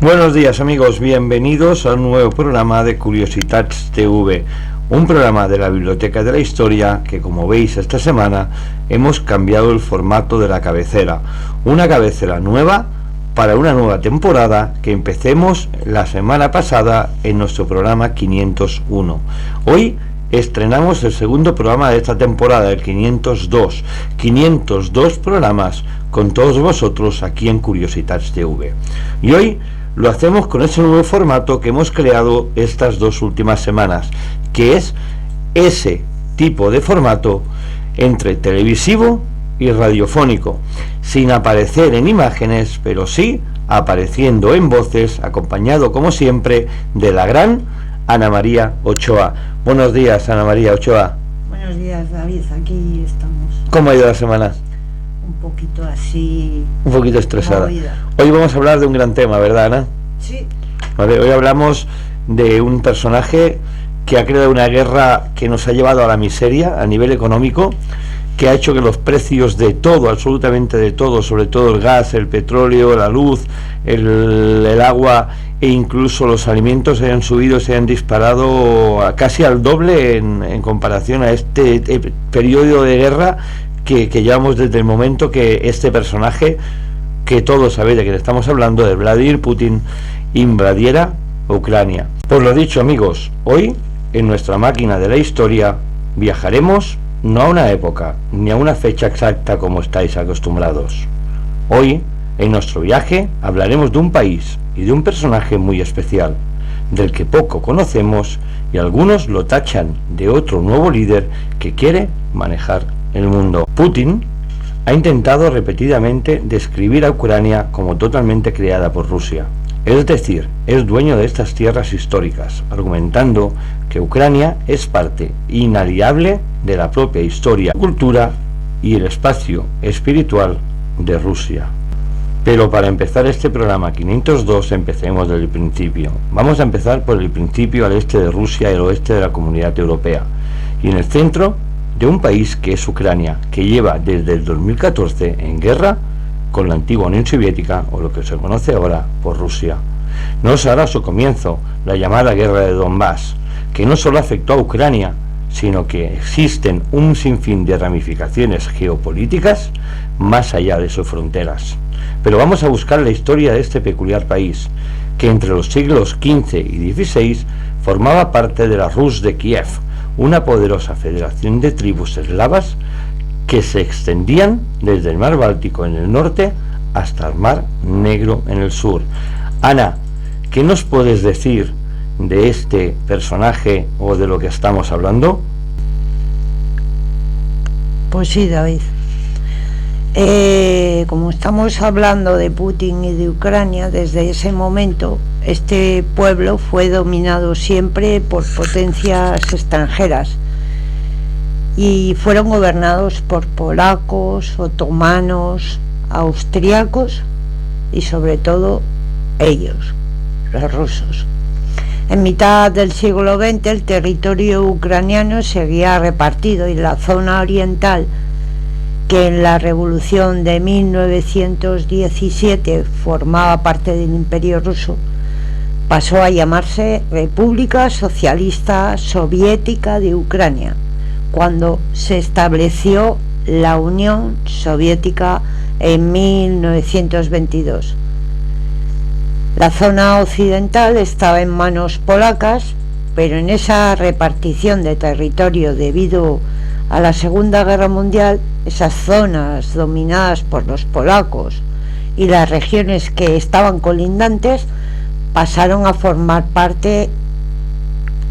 Buenos días amigos, bienvenidos a un nuevo programa de Curiositats TV, un programa de la Biblioteca de la Historia que, como veis, esta semana hemos cambiado el formato de la cabecera, una cabecera nueva para una nueva temporada que empecemos la semana pasada en nuestro programa 501. Hoy estrenamos el segundo programa de esta temporada, el 502 programas con todos vosotros aquí en Curiositats TV. Y hoy lo hacemos con ese nuevo formato que hemos creado estas dos últimas semanas, que es ese tipo de formato entre televisivo y radiofónico, sin aparecer en imágenes, pero sí apareciendo en voces, acompañado como siempre de la gran Ana María Ochoa. Buenos días, Ana María Ochoa. Buenos días, David, aquí estamos. ¿Cómo ha ido la semana? Un poquito así... Un poquito estresada. Movida. Hoy vamos a hablar de un gran tema, ¿verdad, Ana? Sí. Vale, hoy hablamos de un personaje que ha creado una guerra que nos ha llevado a la miseria a nivel económico, que ha hecho que los precios de todo, absolutamente de todo, sobre todo el gas, el petróleo, la luz, el agua e incluso los alimentos se hayan subido, se hayan disparado casi al doble en comparación a este periodo de guerra que llevamos desde el momento que este personaje, que todos sabéis de quién estamos hablando, de Vladimir Putin, invadiera Ucrania. Pues lo dicho amigos, hoy en nuestra máquina de la historia viajaremos no a una época ni a una fecha exacta como estáis acostumbrados. Hoy en nuestro viaje hablaremos de un país y de un personaje muy especial, del que poco conocemos y algunos lo tachan de otro nuevo líder que quiere manejar el mundo. Putin ha intentado repetidamente describir a Ucrania como totalmente creada por Rusia, es decir, es dueño de estas tierras históricas, argumentando que Ucrania es parte inalienable de la propia historia, cultura y el espacio espiritual de Rusia. Pero para empezar este programa 502 empecemos desde el principio. Vamos a empezar por el principio, al este de Rusia y el oeste de la Comunidad Europea, y en el centro de un país que es Ucrania, que lleva desde el 2014 en guerra con la antigua Unión Soviética, o lo que se conoce ahora por Rusia. No será su comienzo la llamada guerra de Donbass, que no solo afectó a Ucrania, sino que existen un sinfín de ramificaciones geopolíticas más allá de sus fronteras. Pero vamos a buscar la historia de este peculiar país, que entre los siglos XV y XVI formaba parte de la Rus de Kiev, una poderosa federación de tribus eslavas que se extendían desde el mar Báltico en el norte hasta el mar Negro en el sur. Ana, ¿qué nos puedes decir de este personaje o de lo que estamos hablando? Pues sí, David. Como estamos hablando de Putin y de Ucrania, desde ese momento este pueblo fue dominado siempre por potencias extranjeras y fueron gobernados por polacos, otomanos, austriacos y sobre todo ellos, los rusos. En mitad del siglo XX el territorio ucraniano seguía repartido y la zona oriental, que en la revolución de 1917 formaba parte del Imperio Ruso, pasó a llamarse República Socialista Soviética de Ucrania, cuando se estableció la Unión Soviética en 1922. La zona occidental estaba en manos polacas, pero en esa repartición de territorio debido a la Segunda Guerra Mundial, esas zonas dominadas por los polacos y las regiones que estaban colindantes pasaron a formar parte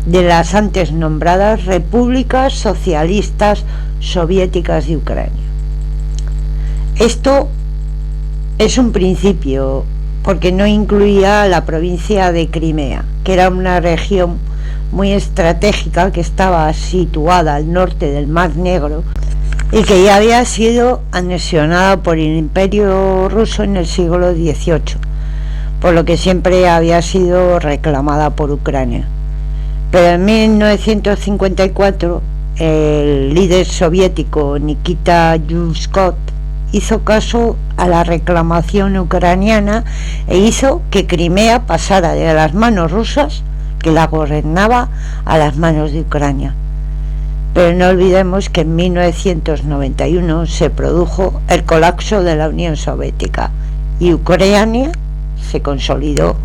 de las antes nombradas repúblicas socialistas soviéticas de Ucrania. Esto es un principio, porque no incluía la provincia de Crimea, que era una región muy estratégica que estaba situada al norte del Mar Negro y que ya había sido anexionada por el Imperio Ruso en el siglo XVIII, por lo que siempre había sido reclamada por Ucrania. Pero en 1954 el líder soviético Nikita Khrushchev hizo caso a la reclamación ucraniana e hizo que Crimea pasara de las manos rusas, que la gobernaba, a las manos de Ucrania. Pero no olvidemos que en 1991 se produjo el colapso de la Unión Soviética y Ucrania se consolidó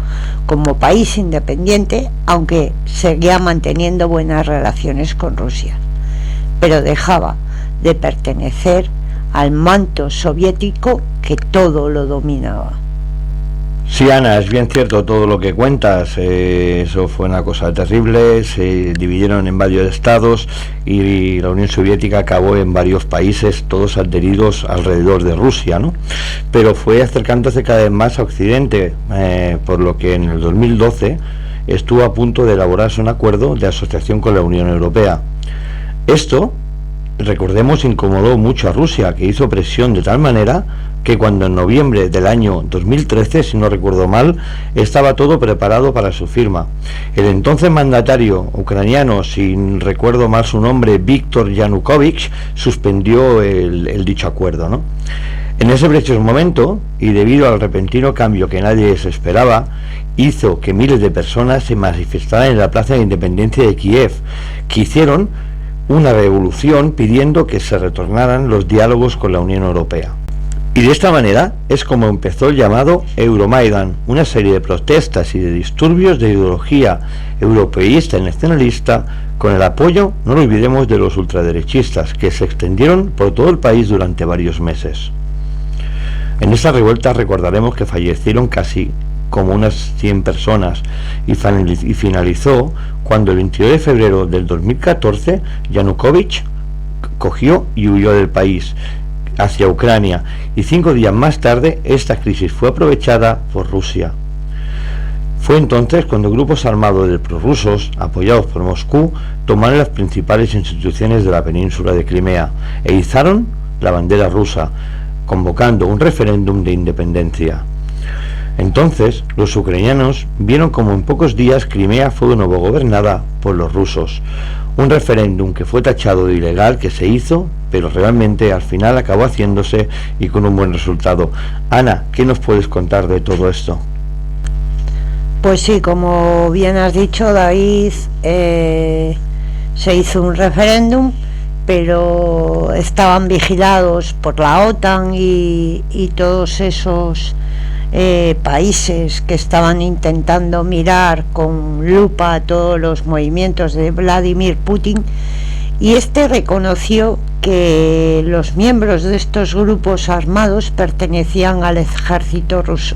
como país independiente, aunque seguía manteniendo buenas relaciones con Rusia, pero dejaba de pertenecer al manto soviético que todo lo dominaba. Sí, Ana, es bien cierto todo lo que cuentas. Eso fue una cosa terrible. Se dividieron en varios estados y la Unión Soviética acabó en varios países, todos adheridos alrededor de Rusia, ¿no? Pero fue acercándose cada vez más a Occidente, por lo que en el 2012 estuvo a punto de elaborarse un acuerdo de asociación con la Unión Europea. Esto, recordemos, incomodó mucho a Rusia, que hizo presión de tal manera que cuando en noviembre del año 2013, si no recuerdo mal, estaba todo preparado para su firma, el entonces mandatario ucraniano, si recuerdo mal su nombre, Víktor Yanukovych, suspendió el dicho acuerdo, ¿no? En ese preciso momento, y debido al repentino cambio que nadie se esperaba, hizo que miles de personas se manifestaran en la Plaza de Independencia de Kiev, que hicieron una revolución pidiendo que se retornaran los diálogos con la Unión Europea. Y de esta manera es como empezó el llamado Euromaidan, una serie de protestas y de disturbios de ideología europeísta y nacionalista, con el apoyo, no lo olvidemos, de los ultraderechistas, que se extendieron por todo el país durante varios meses. En esta revuelta recordaremos que fallecieron casi como unas 100 personas y finalizó cuando el 22 de febrero del 2014 Yanukovych cogió y huyó del país hacia Ucrania, y 5 días más tarde esta crisis fue aprovechada por Rusia. Fue entonces cuando grupos armados de prorrusos, apoyados por Moscú, tomaron las principales instituciones de la península de Crimea e izaron la bandera rusa, convocando un referéndum de independencia. Entonces, los ucranianos vieron como en pocos días Crimea fue de nuevo gobernada por los rusos. Un referéndum que fue tachado de ilegal, que se hizo, pero realmente al final acabó haciéndose y con un buen resultado. Ana, ¿qué nos puedes contar de todo esto? Pues sí, como bien has dicho, David, se hizo un referéndum, pero estaban vigilados por la OTAN y todos esos países que estaban intentando mirar con lupa todos los movimientos de Vladimir Putin, y este reconoció que los miembros de estos grupos armados pertenecían al ejército ruso,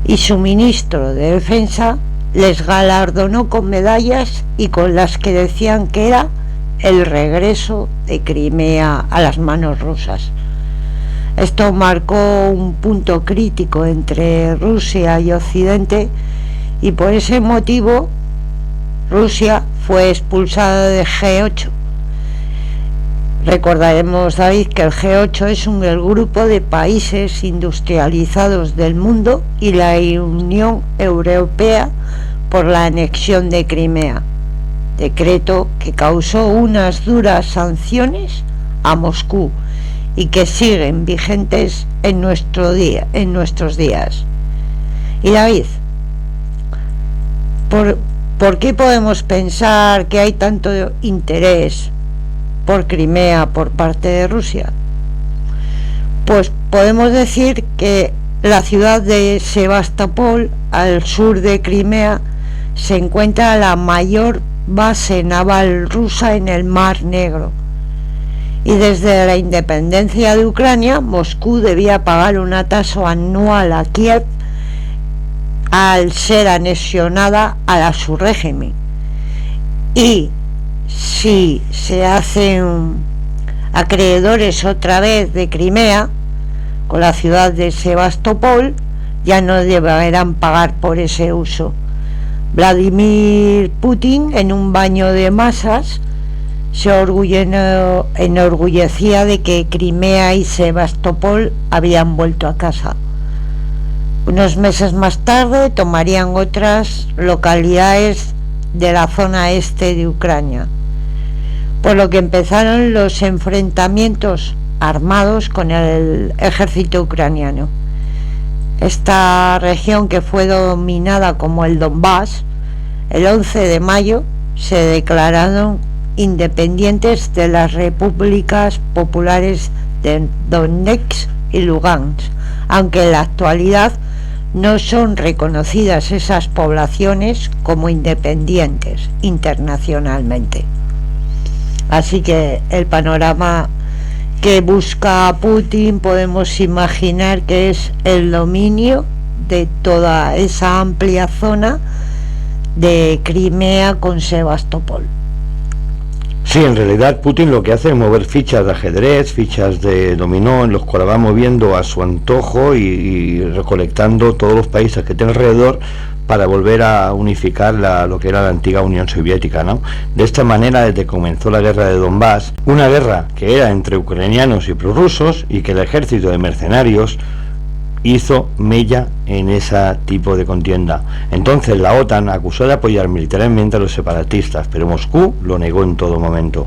y su ministro de defensa les galardonó con medallas y con las que decían que era el regreso de Crimea a las manos rusas. Esto marcó un punto crítico entre Rusia y Occidente, y por ese motivo Rusia fue expulsada de G8. Recordaremos, David, que el G8 es el grupo de países industrializados del mundo y la Unión Europea por la anexión de Crimea, decreto que causó unas duras sanciones a Moscú y que siguen vigentes en nuestros días. Y David, ¿por qué podemos pensar que hay tanto interés por Crimea por parte de Rusia? Pues podemos decir que la ciudad de Sebastopol, al sur de Crimea, se encuentra la mayor base naval rusa en el Mar Negro, y desde la independencia de Ucrania, Moscú debía pagar una tasa anual a Kiev al ser anexionada a su régimen. Y si se hacen acreedores otra vez de Crimea, con la ciudad de Sebastopol, ya no deberán pagar por ese uso. Vladimir Putin, en un baño de masas, se enorgullecía de que Crimea y Sebastopol habían vuelto a casa. Unos meses más tarde tomarían otras localidades de la zona este de Ucrania, por lo que empezaron los enfrentamientos armados con el ejército ucraniano. Esta región, que fue dominada como el Donbass, el 11 de mayo se declararon independientes de las repúblicas populares de Donetsk y Lugansk, aunque en la actualidad no son reconocidas esas poblaciones como independientes internacionalmente. Así que el panorama que busca Putin podemos imaginar que es el dominio de toda esa amplia zona de Crimea con Sebastopol. Sí, en realidad Putin lo que hace es mover fichas de ajedrez, fichas de dominó, en los cuales va moviendo a su antojo y recolectando todos los países que tiene alrededor para volver a unificar lo que era la antigua Unión Soviética, ¿no? De esta manera, desde que comenzó la guerra de Donbass, una guerra que era entre ucranianos y prorrusos, y que el ejército de mercenarios hizo mella en ese tipo de contienda. Entonces la OTAN acusó de apoyar militarmente a los separatistas, pero Moscú lo negó en todo momento.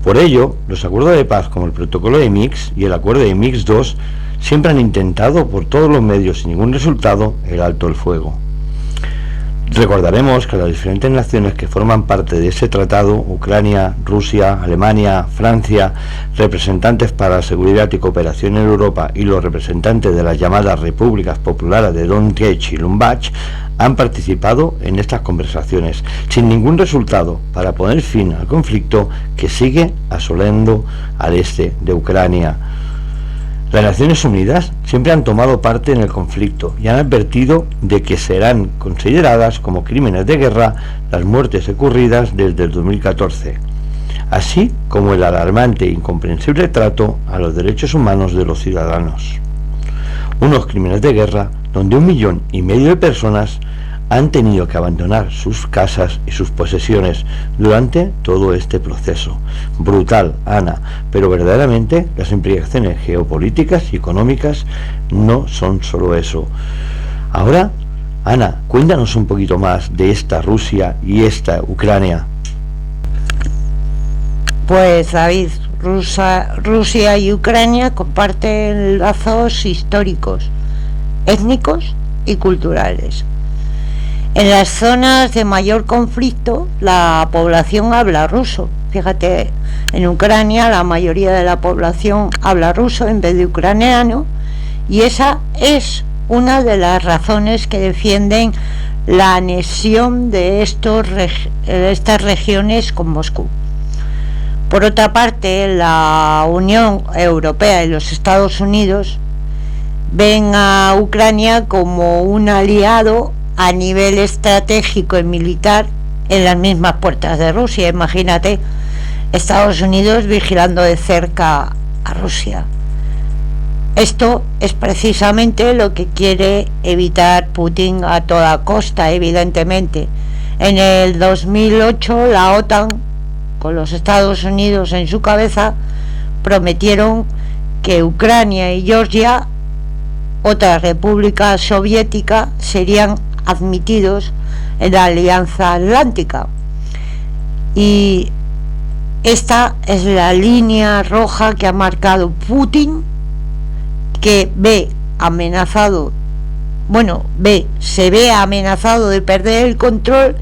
Por ello, los acuerdos de paz como el protocolo de Minsk y el acuerdo de Minsk II siempre han intentado por todos los medios, sin ningún resultado, el alto el fuego. Recordaremos que las diferentes naciones que forman parte de ese tratado, Ucrania, Rusia, Alemania, Francia, representantes para la seguridad y cooperación en Europa y los representantes de las llamadas repúblicas populares de Donetsk y Lugansk, han participado en estas conversaciones, sin ningún resultado, para poner fin al conflicto que sigue asolando al este de Ucrania. Las Naciones Unidas siempre han tomado parte en el conflicto y han advertido de que serán consideradas como crímenes de guerra las muertes ocurridas desde el 2014, así como el alarmante e incomprensible trato a los derechos humanos de los ciudadanos. Unos crímenes de guerra donde 1,5 millones de personas han tenido que abandonar sus casas y sus posesiones durante todo este proceso. Brutal, Ana, pero verdaderamente las implicaciones geopolíticas y económicas no son solo eso. Ahora, Ana, cuéntanos un poquito más de esta Rusia y esta Ucrania. Pues David, Rusia y Ucrania comparten lazos históricos, étnicos y culturales. En las zonas de mayor conflicto, la población habla ruso. Fíjate, en Ucrania la mayoría de la población habla ruso en vez de ucraniano, y esa es una de las razones que defienden la anexión de estas regiones con Moscú. Por otra parte, la Unión Europea y los Estados Unidos ven a Ucrania como un aliado a nivel estratégico y militar en las mismas puertas de Rusia. Imagínate, Estados Unidos vigilando de cerca a Rusia. Esto es precisamente lo que quiere evitar Putin a toda costa, evidentemente. En el 2008 la OTAN, con los Estados Unidos en su cabeza, prometieron que Ucrania y Georgia, otra república soviética, serían admitidos en la Alianza Atlántica. Y esta es la línea roja que ha marcado Putin, que se ve amenazado de perder el control,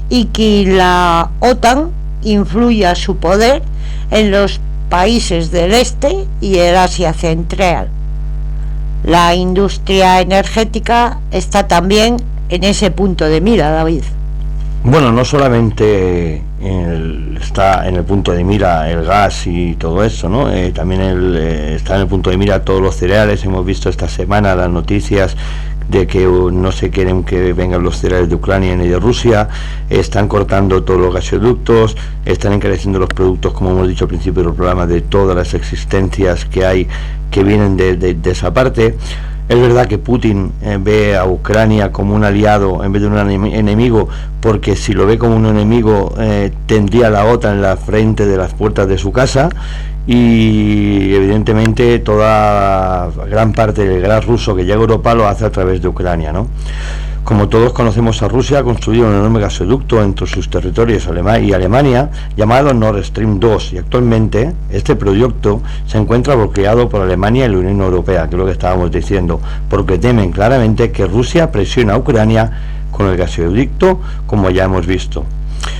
y que la OTAN influya su poder en los países del este y el Asia Central. La industria energética está también en ese punto de mira, David. Bueno, no solamente está en el punto de mira el gas y todo eso, ¿no? También está en el punto de mira todos los cereales. Hemos visto esta semana las noticias de que no se quieren que vengan los cereales de Ucrania ni de Rusia. Están cortando todos los gasoductos, están encareciendo los productos, como hemos dicho al principio del programa, de todas las existencias que hay que vienen de esa parte. Es verdad que Putin ve a Ucrania como un aliado en vez de un enemigo, porque si lo ve como un enemigo tendría la OTAN en la frente de las puertas de su casa, y evidentemente toda gran parte del gas ruso que llega a Europa lo hace a través de Ucrania, ¿no? Como todos conocemos, a Rusia ha construido un enorme gasoducto entre sus territorios y Alemania llamado Nord Stream 2, y actualmente este proyecto se encuentra bloqueado por Alemania y la Unión Europea, que es lo que estábamos diciendo, porque temen claramente que Rusia presione a Ucrania con el gasoducto, como ya hemos visto.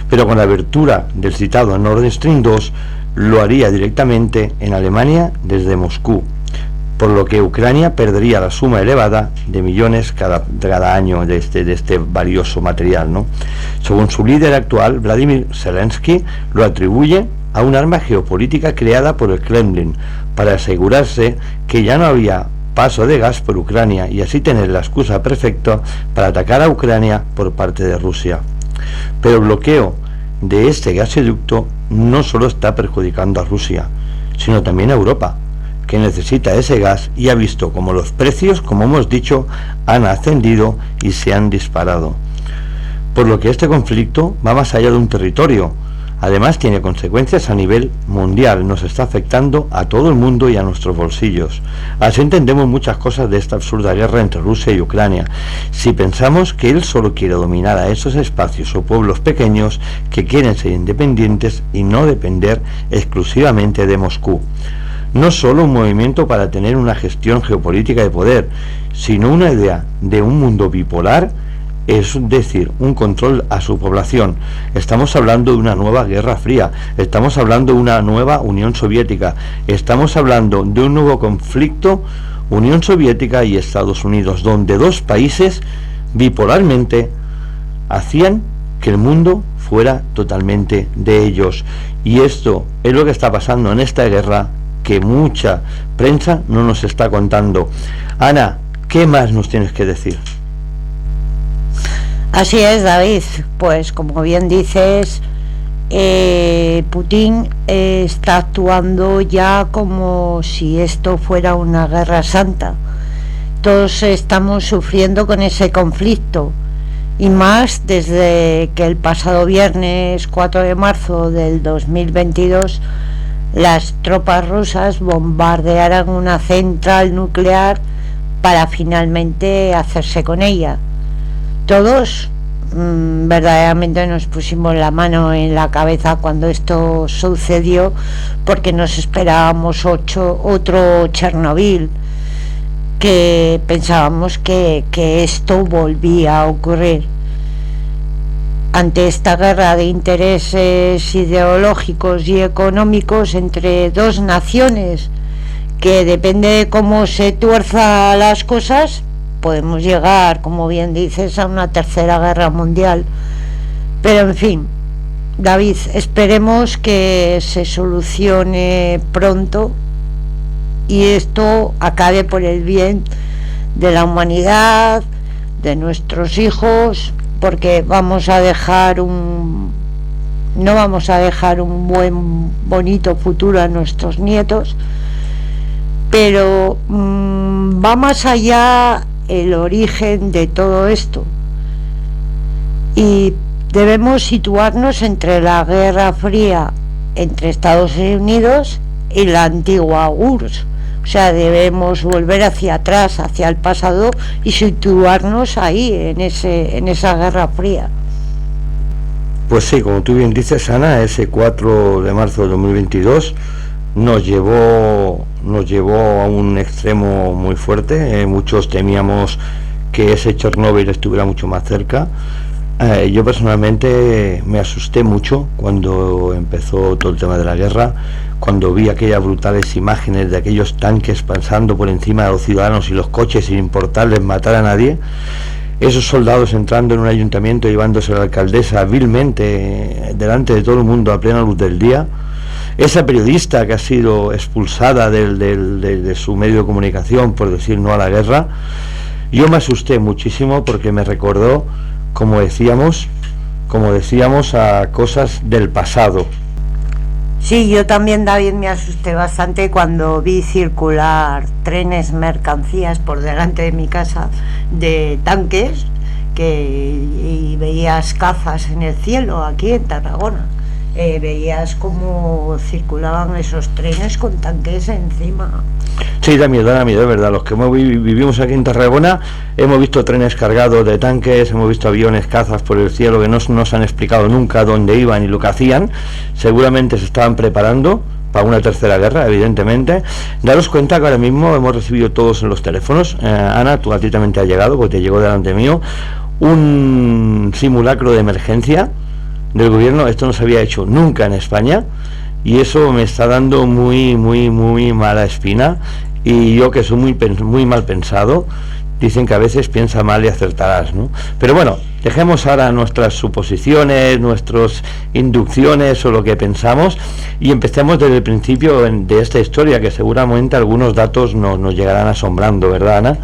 Pero con la abertura del citado Nord Stream 2 lo haría directamente en Alemania desde Moscú, por lo que Ucrania perdería la suma elevada de millones cada año de este valioso material, ¿no? Según su líder actual, Vladimir Zelensky, lo atribuye a un arma geopolítica creada por el Kremlin para asegurarse que ya no había paso de gas por Ucrania y así tener la excusa perfecta para atacar a Ucrania por parte de Rusia. Pero el bloqueo de este gasoducto no solo está perjudicando a Rusia, sino también a Europa, que necesita ese gas y ha visto como los precios, como hemos dicho, han ascendido y se han disparado. Por lo que este conflicto va más allá de un territorio, además tiene consecuencias a nivel mundial, nos está afectando a todo el mundo y a nuestros bolsillos. Así entendemos muchas cosas de esta absurda guerra entre Rusia y Ucrania, si pensamos que él solo quiere dominar a esos espacios o pueblos pequeños que quieren ser independientes y no depender exclusivamente de Moscú. No solo un movimiento para tener una gestión geopolítica de poder, sino una idea de un mundo bipolar, es decir, un control a su población. Estamos hablando de una nueva Guerra Fría, estamos hablando de una nueva Unión Soviética, estamos hablando de un nuevo conflicto Unión Soviética y Estados Unidos, donde dos países bipolarmente hacían que el mundo fuera totalmente de ellos. Y esto es lo que está pasando en esta guerra, que mucha prensa no nos está contando. Ana, ¿qué más nos tienes que decir? Así es, David, pues como bien dices, Putin está actuando ya como si esto fuera una guerra santa. Todos estamos sufriendo con ese conflicto, y más desde que el pasado viernes 4 de marzo del 2022 las tropas rusas bombardearon una central nuclear para finalmente hacerse con ella. Todos verdaderamente nos pusimos la mano en la cabeza cuando esto sucedió, porque nos esperábamos otro Chernobyl, que pensábamos que esto volvía a ocurrir. Ante esta guerra de intereses ideológicos y económicos entre dos naciones, que depende de cómo se tuerzan las cosas, podemos llegar, como bien dices, a una tercera guerra mundial. Pero en fin, David, esperemos que se solucione pronto y esto acabe por el bien de la humanidad, de nuestros hijos, porque no vamos a dejar un bonito futuro a nuestros nietos. Pero va más allá el origen de todo esto, y debemos situarnos entre la Guerra Fría entre Estados Unidos y la antigua URSS. O sea, debemos volver hacia atrás, hacia el pasado, y situarnos ahí, en esa Guerra Fría. Pues sí, como tú bien dices, Ana, ese 4 de marzo de 2022 nos llevó a un extremo muy fuerte. Muchos temíamos que ese Chernóbil estuviera mucho más cerca. Yo personalmente me asusté mucho cuando empezó todo el tema de la guerra, cuando vi aquellas brutales imágenes de aquellos tanques pasando por encima de los ciudadanos y los coches sin importarles matar a nadie, esos soldados entrando en un ayuntamiento llevándose a la alcaldesa vilmente delante de todo el mundo a plena luz del día, esa periodista que ha sido expulsada de su medio de comunicación por decir no a la guerra. Yo me asusté muchísimo porque me recordó, como decíamos, a cosas del pasado. Sí, yo también, David, me asusté bastante cuando vi circular trenes, mercancías por delante de mi casa de tanques, y veías cazas en el cielo aquí en Tarragona. veías cómo circulaban esos trenes con tanques encima. Sí, da miedo, es verdad. Los que vivimos aquí en Tarragona hemos visto trenes cargados de tanques, hemos visto aviones cazas por el cielo que no nos han explicado nunca dónde iban y lo que hacían. Seguramente se estaban preparando para una tercera guerra, evidentemente. Daros cuenta que ahora mismo hemos recibido todos en los teléfonos, Ana, tú a ti también te ha llegado, porque te llegó delante mío, un simulacro de emergencia del gobierno. Esto no se había hecho nunca en España y eso me está dando muy mala espina, y yo que soy muy mal pensado, dicen que a veces piensa mal y acertarás, ¿no? Pero bueno, dejemos ahora nuestras suposiciones, nuestras inducciones o lo que pensamos, y empecemos desde el principio de esta historia, que seguramente algunos datos nos llegarán asombrando, ¿verdad, Ana?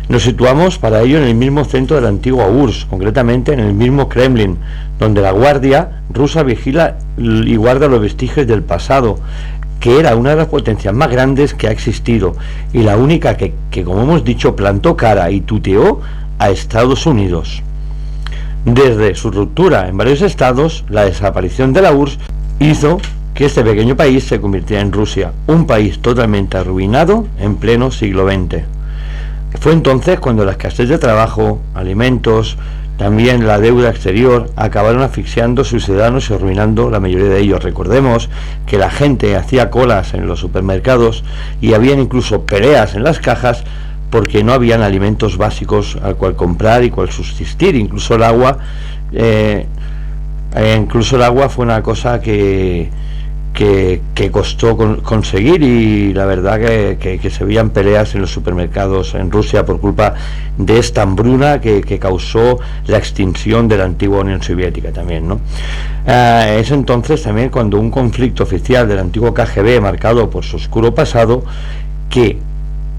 Nos situamos para ello en el mismo centro de la antigua URSS, concretamente en el mismo Kremlin, donde la Guardia rusa vigila y guarda los vestigios del pasado, que era una de las potencias más grandes que ha existido, y la única que como hemos dicho, plantó cara y tuteó a Estados Unidos. Desde su ruptura en varios estados, la desaparición de la URSS hizo que este pequeño país se convirtiera en Rusia, un país totalmente arruinado en pleno siglo XX. Fue entonces cuando la escasez de trabajo, alimentos, también la deuda exterior, acabaron asfixiando a sus ciudadanos y arruinando la mayoría de ellos. Recordemos que la gente hacía colas en los supermercados y habían incluso peleas en las cajas porque no habían alimentos básicos al cual comprar y cual subsistir. Incluso el agua fue una cosa que costó conseguir, y la verdad que se veían peleas en los supermercados en Rusia por culpa de esta hambruna que causó la extinción de la antigua Unión Soviética también, ¿no? Es entonces también cuando un conflicto oficial del antiguo KGB, marcado por su oscuro pasado, que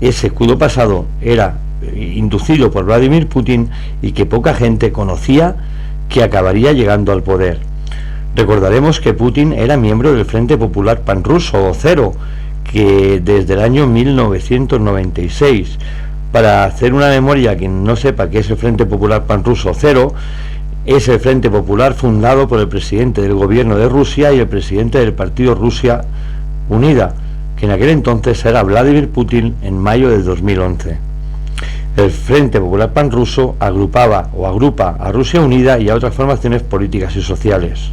ese oscuro pasado era inducido por Vladimir Putin y que poca gente conocía, que acabaría llegando al poder. Recordaremos que Putin era miembro del Frente Popular Panruso, o Cero, que desde el año 1996, para hacer una memoria a quien no sepa qué es el Frente Popular Panruso Cero, es el Frente Popular fundado por el presidente del gobierno de Rusia y el presidente del partido Rusia Unida, que en aquel entonces era Vladimir Putin, en mayo del 2011. El Frente Popular Panruso agrupa a Rusia Unida y a otras formaciones políticas y sociales.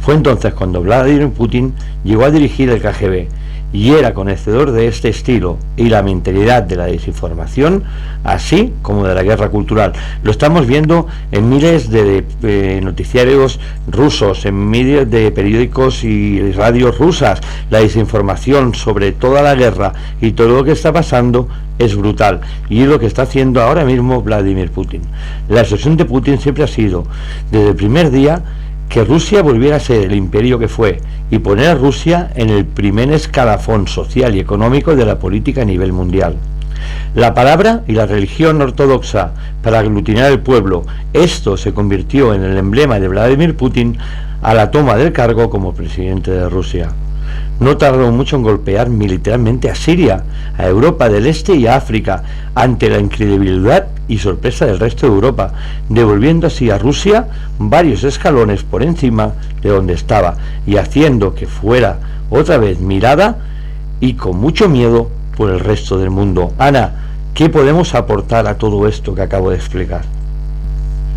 Fue entonces cuando Vladimir Putin llegó a dirigir el KGB y era conocedor de este estilo y la mentalidad de la desinformación, así como de la guerra cultural. Lo estamos viendo en miles de noticiarios rusos, en miles de periódicos y radios rusas. La desinformación sobre toda la guerra y todo lo que está pasando es brutal, y es lo que está haciendo ahora mismo Vladimir Putin. La obsesión de Putin siempre ha sido, desde el primer día, que Rusia volviera a ser el imperio que fue y poner a Rusia en el primer escalafón social y económico de la política a nivel mundial. La palabra y la religión ortodoxa para aglutinar al pueblo, esto se convirtió en el emblema de Vladimir Putin a la toma del cargo como presidente de Rusia. No tardó mucho en golpear militarmente a Siria, a Europa del Este y a África, ante la incredulidad y sorpresa del resto de Europa, devolviendo así a Rusia varios escalones por encima de donde estaba y haciendo que fuera otra vez mirada y con mucho miedo por el resto del mundo. Ana, ¿qué podemos aportar a todo esto que acabo de explicar?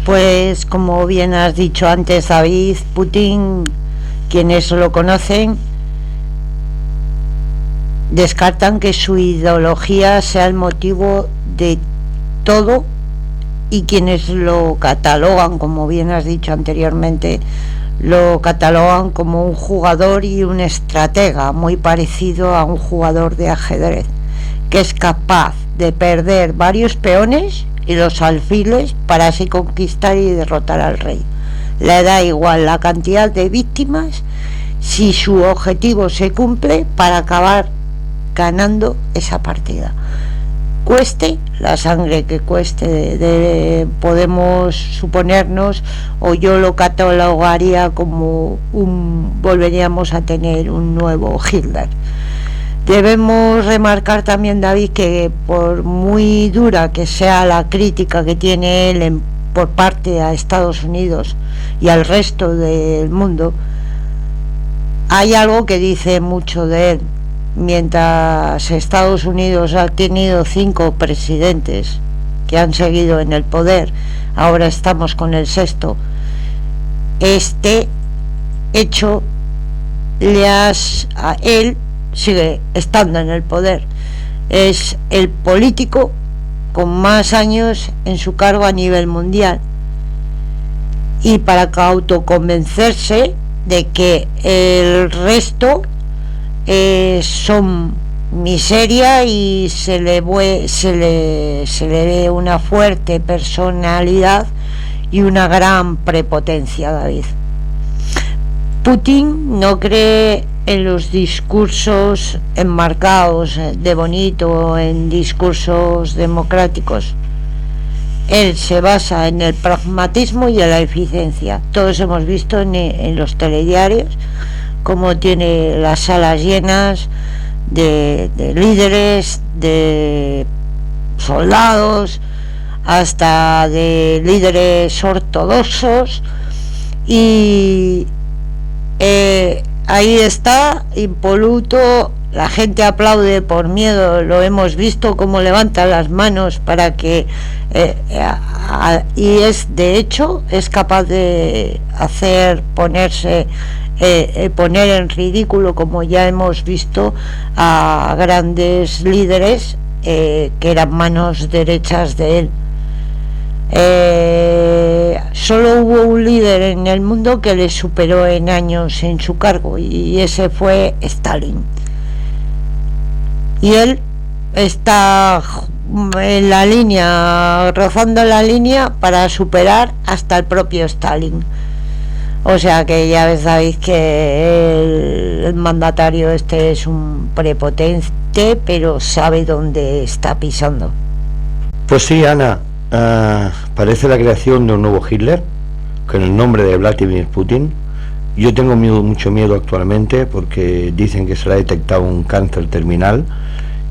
Pues como bien has dicho antes, David, Putin, quienes lo conocen, descartan que su ideología sea el motivo de todo, y quienes lo catalogan, como bien has dicho anteriormente, lo catalogan como un jugador y un estratega muy parecido a un jugador de ajedrez, que es capaz de perder varios peones y los alfiles para así conquistar y derrotar al rey. Le da igual la cantidad de víctimas si su objetivo se cumple, para acabar ganando esa partida, cueste la sangre que cueste. Podemos suponernos, o yo lo catalogaría como volveríamos a tener un nuevo Hitler. Debemos remarcar también, David, que por muy dura que sea la crítica que tiene él por parte a Estados Unidos y al resto del mundo, hay algo que dice mucho de él. Mientras Estados Unidos ha tenido 5 presidentes que han seguido en el poder, ahora estamos con el 6º. Este hecho él sigue estando en el poder. Es el político con más años en su cargo a nivel mundial, y para autoconvencerse de que el resto son miseria y se le ve una fuerte personalidad y una gran prepotencia, David. Putin no cree en los discursos enmarcados de bonito, en discursos democráticos. Él se basa en el pragmatismo y en la eficiencia. Todos hemos visto en los telediarios cómo tiene las salas llenas de líderes, de soldados, hasta de líderes ortodoxos, y ahí está, impoluto. La gente aplaude por miedo, lo hemos visto cómo levanta las manos para que y de hecho es capaz de poner en ridículo, como ya hemos visto, a grandes líderes que eran manos derechas de él. Solo hubo un líder en el mundo que le superó en años en su cargo, y ese fue Stalin. Y él está en la línea, rozando la línea para superar hasta el propio Stalin. O sea que ya sabéis que el mandatario este es un prepotente, pero sabe dónde está pisando. Pues sí, Ana, parece la creación de un nuevo Hitler con el nombre de Vladimir Putin. Yo tengo mucho miedo actualmente, porque dicen que se le ha detectado un cáncer terminal,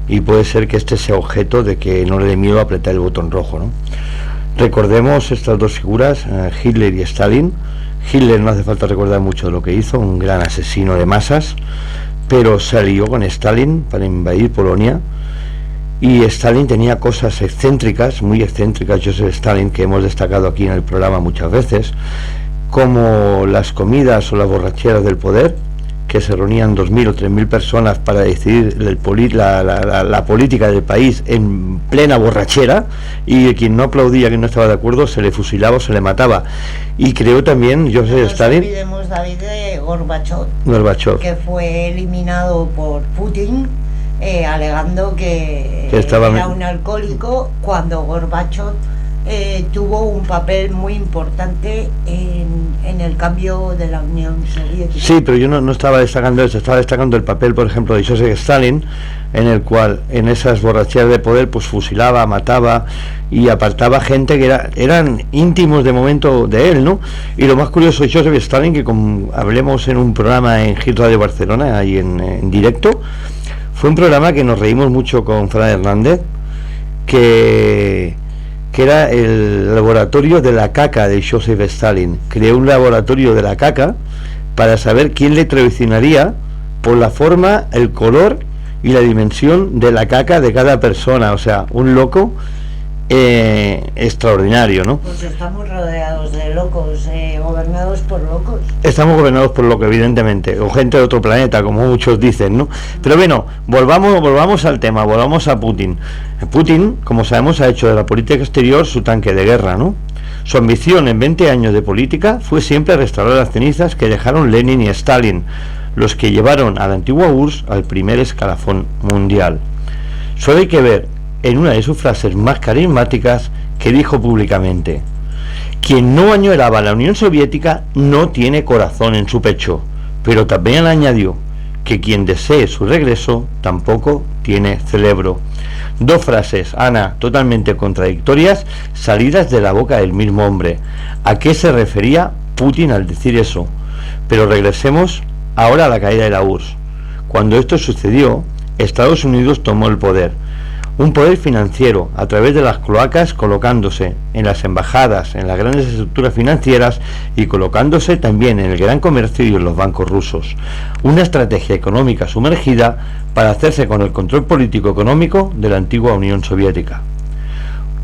y puede ser que este sea objeto de que no le dé miedo apretar el botón rojo, ¿no? Recordemos estas dos figuras, Hitler y Stalin. Hitler no hace falta recordar mucho de lo que hizo, un gran asesino de masas, pero se alió con Stalin para invadir Polonia, y Stalin tenía cosas excéntricas, muy excéntricas, Joseph Stalin, que hemos destacado aquí en el programa muchas veces, como las comidas o las borracheras del poder, que se reunían 2.000 o 3.000 personas para decidir la política del país en plena borrachera, y quien no aplaudía, quien no estaba de acuerdo, se le fusilaba o se le mataba. Y creó también Joseph Stalin. No olvidemos, David, de Gorbachov, que fue eliminado por Putin, alegando que era un alcohólico, cuando Gorbachov tuvo un papel muy importante en el cambio de la Unión Soviética. Sí, pero yo no estaba destacando eso, estaba destacando el papel, por ejemplo, de Joseph Stalin, en el cual en esas borracheras de poder pues fusilaba, mataba y apartaba gente que eran íntimos de momento de él, ¿no? Y lo más curioso de Joseph Stalin, que como hablemos en un programa en Hit Radio Barcelona, ahí en directo, fue un programa que nos reímos mucho con Fran Hernández, que era el laboratorio de la caca de Joseph Stalin. Creó un laboratorio de la caca para saber quién le traicionaría por la forma, el color y la dimensión de la caca de cada persona. O sea, un loco extraordinario, ¿no? Pues estamos rodeados de locos, gobernados por locos. Estamos gobernados por locos, evidentemente, o gente de otro planeta, como muchos dicen, ¿no? Pero bueno, volvamos al tema, volvamos a Putin. Putin, como sabemos, ha hecho de la política exterior su tanque de guerra, ¿no? Su ambición en 20 años de política fue siempre restaurar las cenizas que dejaron Lenin y Stalin, los que llevaron a la antigua URSS al primer escalafón mundial. Solo hay que ver en una de sus frases más carismáticas que dijo públicamente: quien no añoraba la Unión Soviética no tiene corazón en su pecho. Pero también añadió que quien desee su regreso tampoco tiene cerebro. Dos frases, Ana, totalmente contradictorias, salidas de la boca del mismo hombre. ¿A qué se refería Putin al decir eso? Pero regresemos ahora a la caída de la URSS. Cuando esto sucedió, Estados Unidos tomó el poder. un poder financiero a través de las cloacas, colocándose en las embajadas, en las grandes estructuras financieras y colocándose también en el gran comercio y en los bancos rusos. Una estrategia económica sumergida para hacerse con el control político-económico de la antigua Unión Soviética.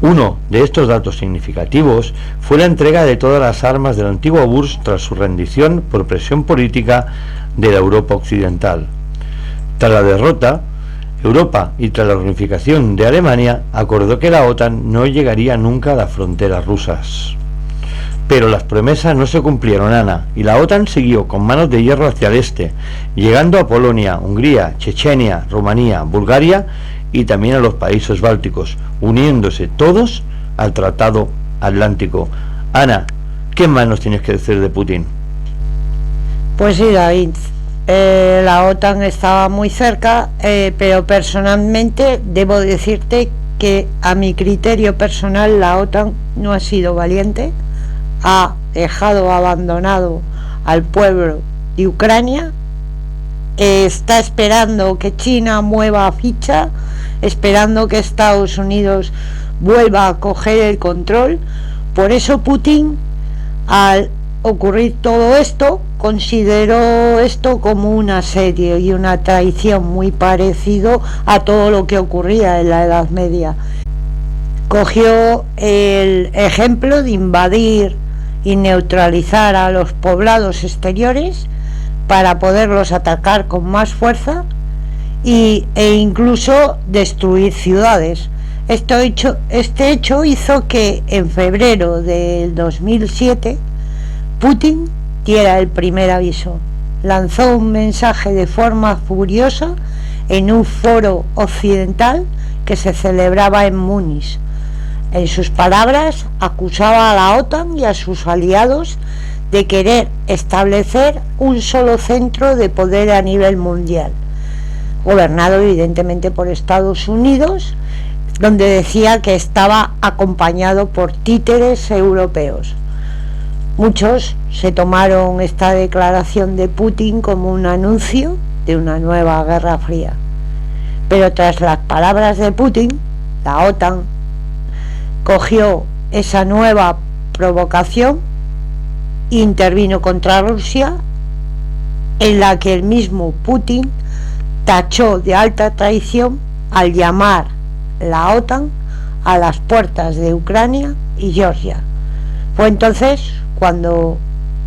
Uno de estos datos significativos fue la entrega de todas las armas de la antigua URSS tras su rendición por presión política de la Europa occidental. Tras la derrota, Europa, y tras la reunificación de Alemania, acordó que la OTAN no llegaría nunca a las fronteras rusas. Pero las promesas no se cumplieron, Ana, y la OTAN siguió con manos de hierro hacia el este, llegando a Polonia, Hungría, Chechenia, Rumanía, Bulgaria y también a los países bálticos, uniéndose todos al Tratado Atlántico. Ana, ¿qué más nos tienes que decir de Putin? Pues sí, David, la OTAN estaba muy cerca, pero personalmente debo decirte que a mi criterio personal la OTAN no ha sido valiente, ha dejado abandonado al pueblo de Ucrania, está esperando que China mueva ficha, esperando que Estados Unidos vuelva a coger el control. Por eso Putin, al ocurrir todo esto, consideró esto como un asedio y una traición, muy parecido a todo lo que ocurría en la Edad Media. Cogió el ejemplo de invadir y neutralizar a los poblados exteriores para poderlos atacar con más fuerza e incluso destruir ciudades. Este hecho hizo que en febrero del 2007 Putin diera el primer aviso. Lanzó un mensaje de forma furiosa en un foro occidental que se celebraba en Múnich. En sus palabras, acusaba a la OTAN y a sus aliados de querer establecer un solo centro de poder a nivel mundial, gobernado evidentemente por Estados Unidos, donde decía que estaba acompañado por títeres europeos. Muchos se tomaron esta declaración de Putin como un anuncio de una nueva guerra fría. Pero tras las palabras de Putin, la OTAN cogió esa nueva provocación e intervino contra Rusia, en la que el mismo Putin tachó de alta traición al llamar la OTAN a las puertas de Ucrania y Georgia. Fue entonces cuando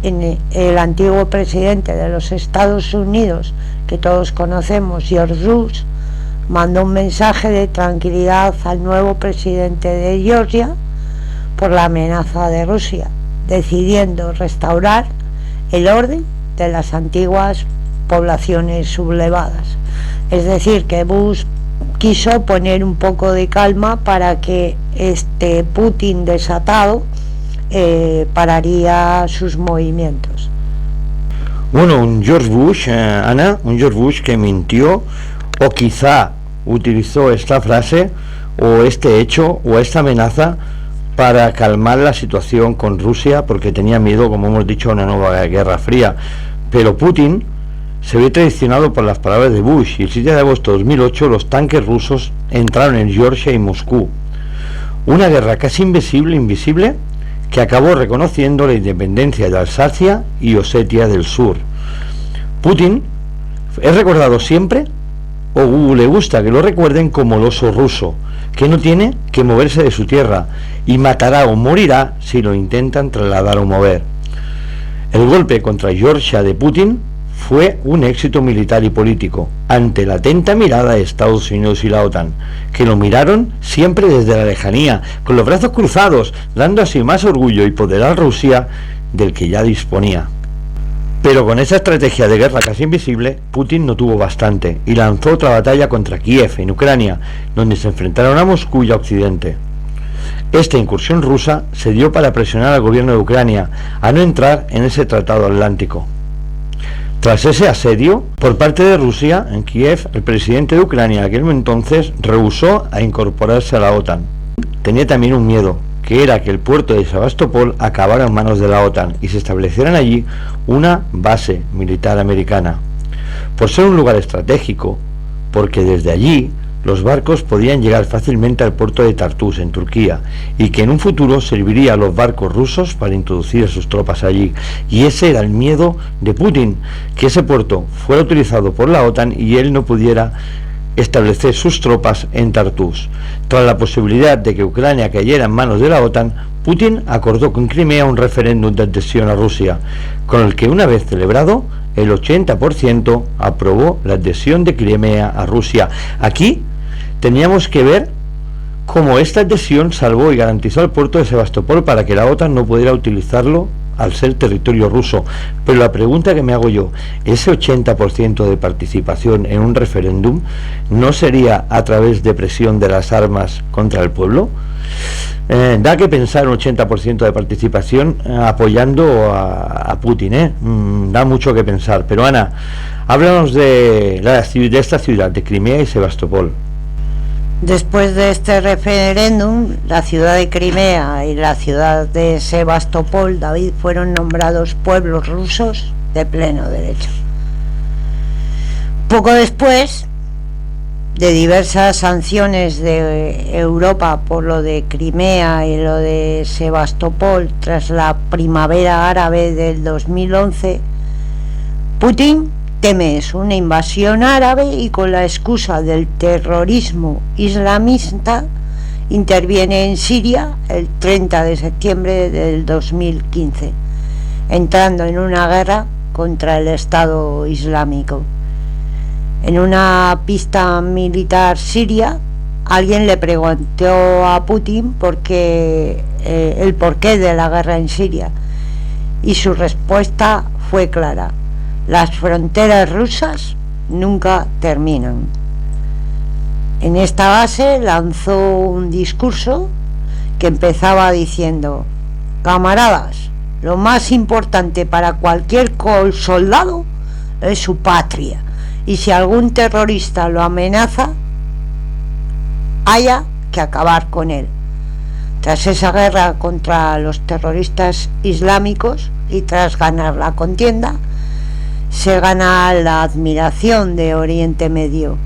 el antiguo presidente de los Estados Unidos, que todos conocemos, George Bush, mandó un mensaje de tranquilidad al nuevo presidente de Georgia por la amenaza de Rusia, decidiendo restaurar el orden de las antiguas poblaciones sublevadas. Es decir, que Bush quiso poner un poco de calma para que este Putin desatado pararía sus movimientos. Bueno, un George Bush, Ana, un George Bush que mintió, o quizá utilizó esta frase o este hecho o esta amenaza para calmar la situación con Rusia, porque tenía miedo, como hemos dicho, a una nueva guerra fría. Pero Putin se ve traicionado por las palabras de Bush, y el 7 de agosto de 2008 los tanques rusos entraron en Georgia y Moscú. Una guerra casi invisible que acabó reconociendo la independencia de Alsacia y Osetia del Sur. Putin es recordado siempre, o le gusta que lo recuerden, como el oso ruso, que no tiene que moverse de su tierra y matará o morirá si lo intentan trasladar o mover. El golpe contra Georgia de Putin fue un éxito militar y político ante la atenta mirada de Estados Unidos y la OTAN, que lo miraron siempre desde la lejanía, con los brazos cruzados, dando así más orgullo y poder a Rusia del que ya disponía. Pero con esa estrategia de guerra casi invisible, Putin no tuvo bastante y lanzó otra batalla contra Kiev, en Ucrania, donde se enfrentaron a Moscú y a Occidente. Esta incursión rusa se dio para presionar al gobierno de Ucrania a no entrar en ese tratado atlántico. Tras ese asedio por parte de Rusia en Kiev, el presidente de Ucrania en aquel entonces rehusó a incorporarse a la OTAN. Tenía también un miedo, que era que el puerto de Sebastopol acabara en manos de la OTAN y se establecieran allí una base militar americana. Por ser un lugar estratégico, porque desde allí los barcos podían llegar fácilmente al puerto de Tartus, en Turquía, y que en un futuro serviría a los barcos rusos para introducir a sus tropas allí. Y ese era el miedo de Putin, que ese puerto fuera utilizado por la OTAN y él no pudiera establecer sus tropas en Tartus. Tras la posibilidad de que Ucrania cayera en manos de la OTAN, Putin acordó con Crimea un referéndum de adhesión a Rusia, con el que, una vez celebrado, el 80% aprobó la adhesión de Crimea a Rusia. Aquí teníamos que ver cómo esta adhesión salvó y garantizó el puerto de Sebastopol para que la OTAN no pudiera utilizarlo al ser territorio ruso. Pero la pregunta que me hago yo, ¿ese 80% de participación en un referéndum no sería a través de presión de las armas contra el pueblo? Da que pensar un 80% de participación apoyando a Putin, da mucho que pensar. Pero Ana, háblanos de esta ciudad, de Crimea y Sebastopol. Después de este referéndum, la ciudad de Crimea y la ciudad de Sebastopol, David, fueron nombrados pueblos rusos de pleno derecho. Poco después de diversas sanciones de Europa por lo de Crimea y lo de Sebastopol tras la primavera árabe del 2011, Putin teme una invasión árabe y con la excusa del terrorismo islamista interviene en Siria el 30 de septiembre del 2015, entrando en una guerra contra el Estado Islámico. En una pista militar siria, alguien le preguntó a Putin el porqué de la guerra en Siria, y su respuesta fue clara: las fronteras rusas nunca terminan. En esta base lanzó un discurso que empezaba diciendo: camaradas, lo más importante para cualquier soldado es su patria, y si algún terrorista lo amenaza, haya que acabar con él. Tras esa guerra contra los terroristas islámicos y tras ganar la contienda, se gana la admiración de Oriente Medio.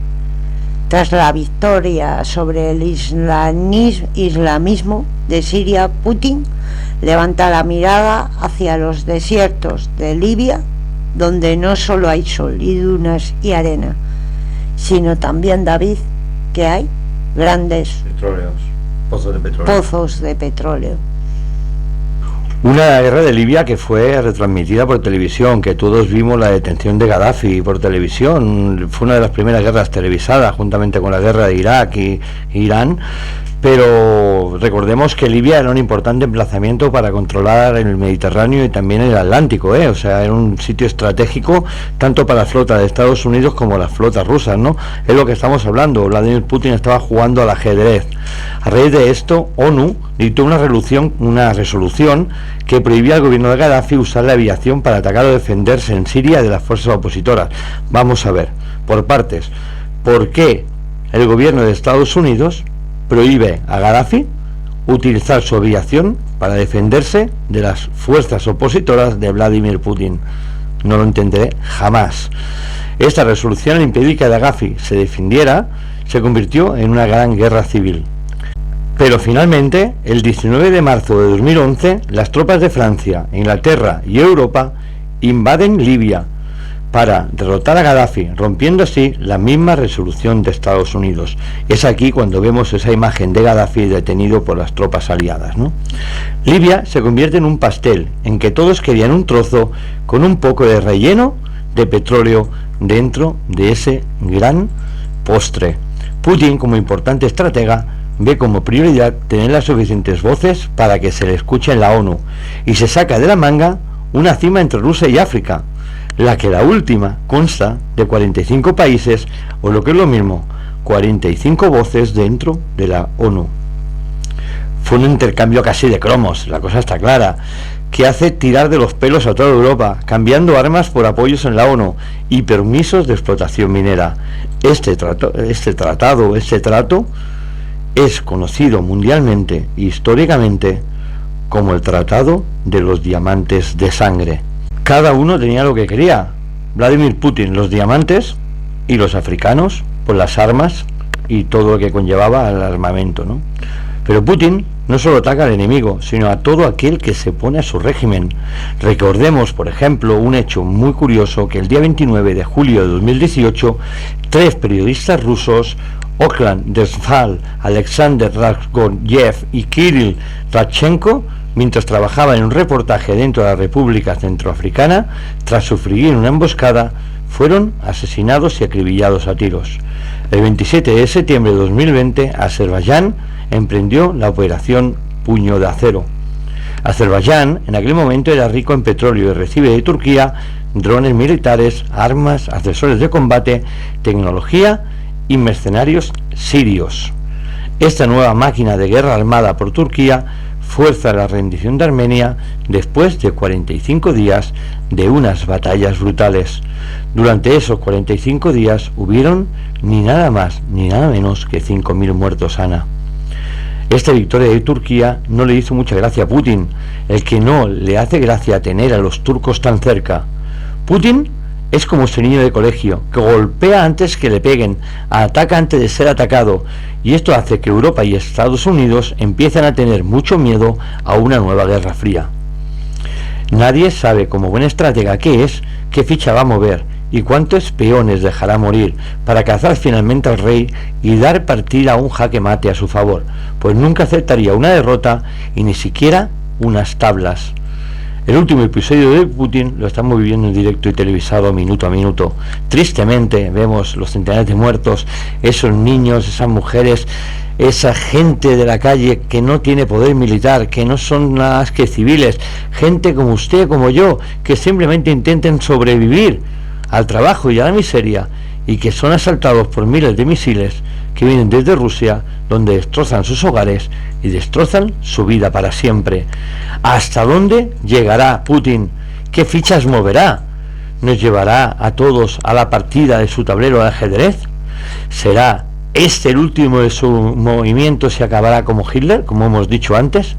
Tras la victoria sobre el islamismo de Siria, Putin levanta la mirada hacia los desiertos de Libia, donde no solo hay sol y dunas y arena, sino también, David, que hay grandes pozos de petróleo. Una guerra de Libia que fue retransmitida por televisión, que todos vimos la detención de Gaddafi por televisión. Fue una de las primeras guerras televisadas, juntamente con la guerra de Irak y Irán. Pero recordemos que Libia era un importante emplazamiento para controlar el Mediterráneo y también el Atlántico, o sea, era un sitio estratégico tanto para la flota de Estados Unidos como las flotas rusas, ¿no? Es lo que estamos hablando. Vladimir Putin estaba jugando al ajedrez. A raíz de esto, ONU dictó una resolución que prohibía al gobierno de Gaddafi usar la aviación para atacar o defenderse en Siria de las fuerzas opositoras. Vamos a ver, por partes, ¿por qué el gobierno de Estados Unidos prohíbe a Gaddafi utilizar su aviación para defenderse de las fuerzas opositoras de Vladimir Putin? No lo entenderé jamás. Esta resolución, al impedir que Gaddafi se defendiera, se convirtió en una gran guerra civil. Pero finalmente, el 19 de marzo de 2011, las tropas de Francia, Inglaterra y Europa invaden Libia para derrotar a Gaddafi, rompiendo así la misma resolución de Estados Unidos. Es aquí cuando vemos esa imagen de Gaddafi detenido por las tropas aliadas, ¿no? Libia se convierte en un pastel en que todos querían un trozo con un poco de relleno de petróleo dentro de ese gran postre. Putin, como importante estratega, ve como prioridad tener las suficientes voces para que se le escuche en la ONU y se saca de la manga una cima entre Rusia y África, la que la última consta de 45 países, o lo que es lo mismo, 45 voces dentro de la ONU. Fue un intercambio casi de cromos, la cosa está clara, que hace tirar de los pelos a toda Europa, cambiando armas por apoyos en la ONU y permisos de explotación minera. Este trato es conocido mundialmente e históricamente como el Tratado de los Diamantes de Sangre. Cada uno tenía lo que quería. Vladimir Putin los diamantes y los africanos, pues las armas y todo lo que conllevaba al armamento, ¿no? Pero Putin no solo ataca al enemigo, sino a todo aquel que se opone a su régimen. Recordemos, por ejemplo, un hecho muy curioso, que el día 29 de julio de 2018, 3 periodistas rusos, Okhlan Desval, Alexander Razgoyev y Kirill Radchenko, mientras trabajaba en un reportaje dentro de la República Centroafricana, tras sufrir una emboscada, fueron asesinados y acribillados a tiros. El 27 de septiembre de 2020, Azerbaiyán emprendió la operación Puño de Acero. Azerbaiyán en aquel momento era rico en petróleo y recibe de Turquía drones militares, armas, accesorios de combate, tecnología y mercenarios sirios. Esta nueva máquina de guerra armada por Turquía fuerza la rendición de Armenia después de 45 días de unas batallas brutales. Durante esos 45 días hubieron ni nada más ni nada menos que 5.000 muertos, Ana. Esta victoria de Turquía no le hizo mucha gracia a Putin, el que no le hace gracia tener a los turcos tan cerca. Putin es como ese niño de colegio, que golpea antes que le peguen, ataca antes de ser atacado, y esto hace que Europa y Estados Unidos empiecen a tener mucho miedo a una nueva guerra fría. Nadie sabe, como buen estratega que es, qué ficha va a mover y cuántos peones dejará morir para cazar finalmente al rey y dar partida a un jaque mate a su favor, pues nunca aceptaría una derrota y ni siquiera unas tablas. El último episodio de Putin lo estamos viviendo en directo y televisado minuto a minuto. Tristemente vemos los centenares de muertos, esos niños, esas mujeres, esa gente de la calle que no tiene poder militar, que no son nada más que civiles, gente como usted, como yo, que simplemente intenten sobrevivir al trabajo y a la miseria, y que son asaltados por miles de misiles que vienen desde Rusia, donde destrozan sus hogares y destrozan su vida para siempre. ¿Hasta dónde llegará Putin? ¿Qué fichas moverá? ¿Nos llevará a todos a la partida de su tablero de ajedrez? ¿Será este el último de su movimiento? ¿Se acabará como Hitler, como hemos dicho antes?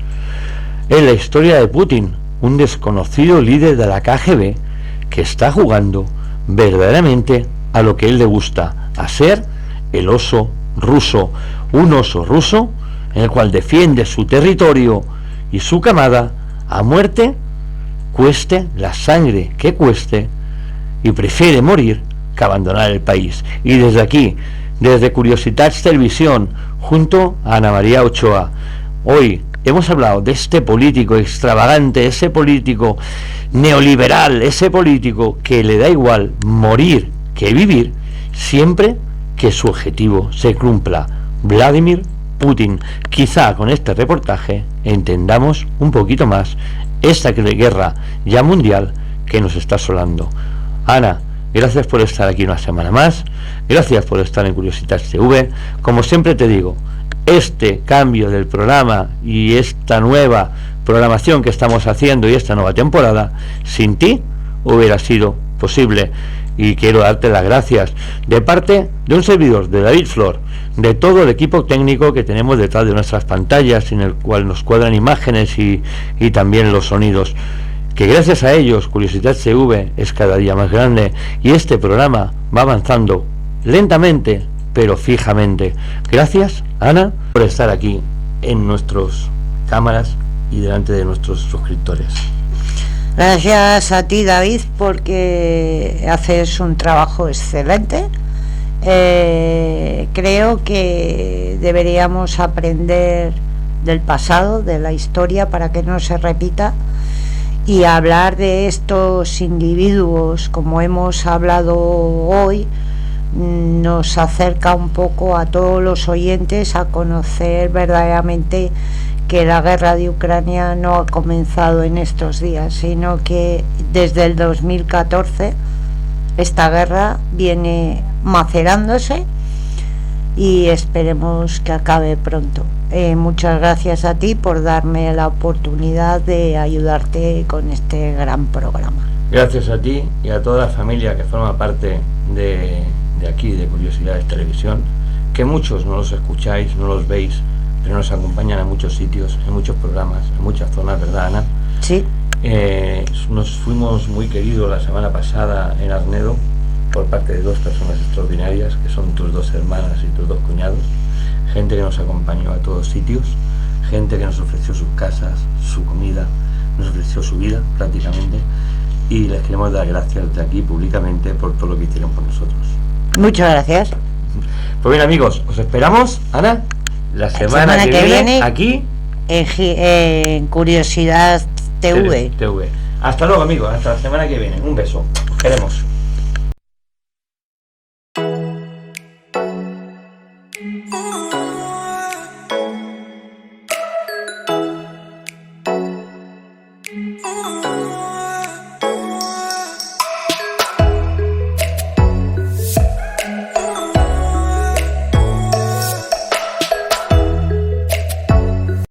Es la historia de Putin, un desconocido líder de la KGB que está jugando verdaderamente a lo que él le gusta, a ser el oso ruso, un oso ruso en el cual defiende su territorio y su camada a muerte, cueste la sangre que cueste, y prefiere morir que abandonar el país. Y desde aquí, desde Curiositats Televisión, junto a Ana María Ochoa, hoy hemos hablado de este político extravagante, ese político neoliberal, ese político que le da igual morir que vivir, siempre que su objetivo se cumpla. Vladimir Putin. Quizá con este reportaje entendamos un poquito más esta guerra ya mundial que nos está asolando. Ana, gracias por estar aquí una semana más, gracias por estar en Curiositats TV. Como siempre te digo, este cambio del programa y esta nueva programación que estamos haciendo y esta nueva temporada, sin ti hubiera sido posible. Y quiero darte las gracias de parte de un servidor, de David Flor, de todo el equipo técnico que tenemos detrás de nuestras pantallas, en el cual nos cuadran imágenes y también los sonidos, que gracias a ellos Curiositats TV es cada día más grande y este programa va avanzando lentamente pero fijamente. Gracias, Ana, por estar aquí en nuestras cámaras y delante de nuestros suscriptores. Gracias a ti, David, porque haces un trabajo excelente. Creo que deberíamos aprender del pasado, de la historia, para que no se repita, y hablar de estos individuos, como hemos hablado hoy, nos acerca un poco a todos los oyentes a conocer verdaderamente que la guerra de Ucrania no ha comenzado en estos días, sino que desde el 2014 esta guerra viene macerándose y esperemos que acabe pronto. Muchas gracias a ti por darme la oportunidad de ayudarte con este gran programa. Gracias a ti y a toda la familia que forma parte de aquí, de Curiosidades Televisión, que muchos no los escucháis, no los veis, pero nos acompañan a muchos sitios, en muchos programas, en muchas zonas, ¿verdad, Ana? Sí. Nos fuimos muy queridos la semana pasada en Arnedo, por parte de dos personas extraordinarias, que son tus dos hermanas y tus dos cuñados, gente que nos acompañó a todos sitios, gente que nos ofreció sus casas, su comida, nos ofreció su vida prácticamente, y les queremos dar gracias desde aquí públicamente por todo lo que hicieron por nosotros. Muchas gracias. Pues bien, amigos, os esperamos, Ana, la semana que viene aquí en Curiosidad TV. Hasta luego, amigos, hasta la semana que viene. Un beso, os queremos. Oh